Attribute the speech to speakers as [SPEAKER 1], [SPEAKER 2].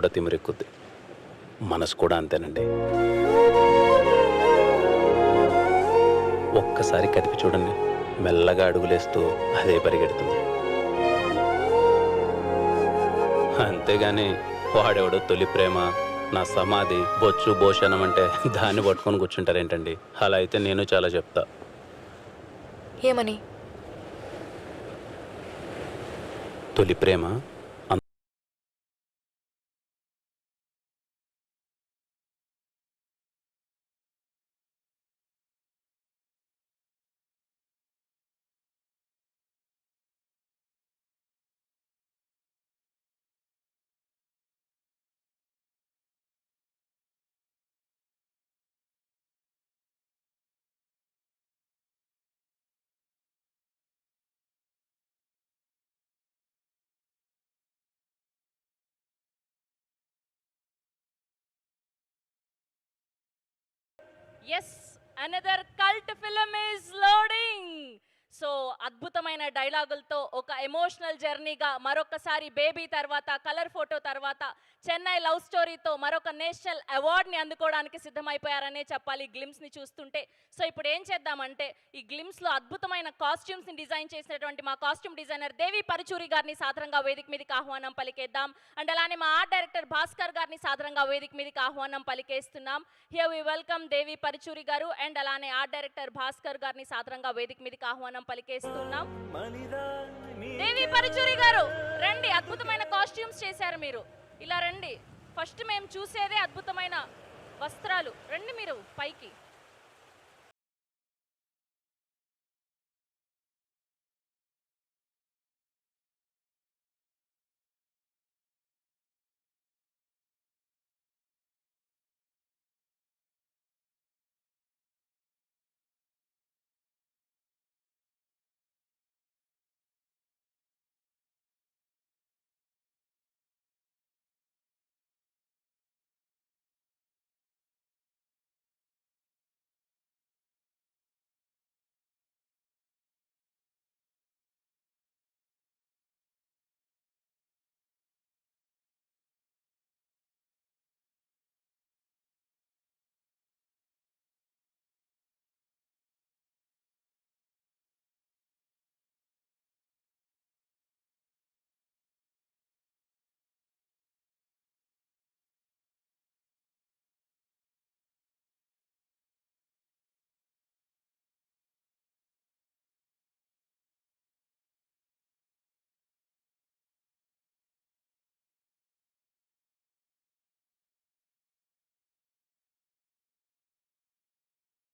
[SPEAKER 1] కూడా తిమిరెక్కుద్ది. మనసు కూడా అంతేనండి. ఒక్కసారి కదిపి చూడండి, మెల్లగా అడుగులేస్తూ అదే పరిగెడుతుంది. అంతేగాని వాడెవడో తొలి ప్రేమ, నా సమాధి, బొచ్చు భోషణం అంటే దాన్ని పట్టుకొని కూర్చుంటారేంటండి? అలా అయితే నేను చాలా చెప్తా.
[SPEAKER 2] ఏమని?
[SPEAKER 1] Tholi Prema
[SPEAKER 3] yes, another cult film is loading. So అద్భుతమైన డైలాగులతో ఒక ఎమోషనల్ జర్నీగా మరొకసారి బేబీ తర్వాత, కలర్ ఫోటో తర్వాత, చెన్నై లవ్ స్టోరీతో మరొక నేషనల్ అవార్డ్ని అందుకోవడానికి సిద్ధమైపోయారనే చెప్పాలి గ్లిమ్స్ని చూస్తుంటే. సో ఇప్పుడు ఏం చేద్దామంటే, ఈ గ్లిమ్స్లో అద్భుతమైన కాస్ట్యూమ్స్ని డిజైన్ చేసినటువంటి మా కాస్ట్యూమ్ డిజైనర్ దేవి పరుచూరి గారిని సాదరంగా వేదిక మీదకి ఆహ్వానం పలికేద్దాం. అండ్ అలానే మా ఆర్ట్ డైరెక్టర్ భాస్కర్ గారిని సాదరంగా వేదిక మీదకి ఆహ్వానం పలికేస్తున్నాం. హియర్ వి వెల్కమ్ దేవి పరుచూరి గారు అండ్ అలానే ఆర్ట్ డైరెక్టర్ భాస్కర్ గారిని సాదరంగా వేదిక మీదకి ఆహ్వానం పలికేస్తున్నాం. దేవి పరుచూరి గారు రండి, అద్భుతమైన కాస్ట్యూమ్స్ చేశారు మీరు. ఇలా రండి, ఫస్ట్ మేము చూసేదే అద్భుతమైన వస్త్రాలు. రండి మీరు పైకి.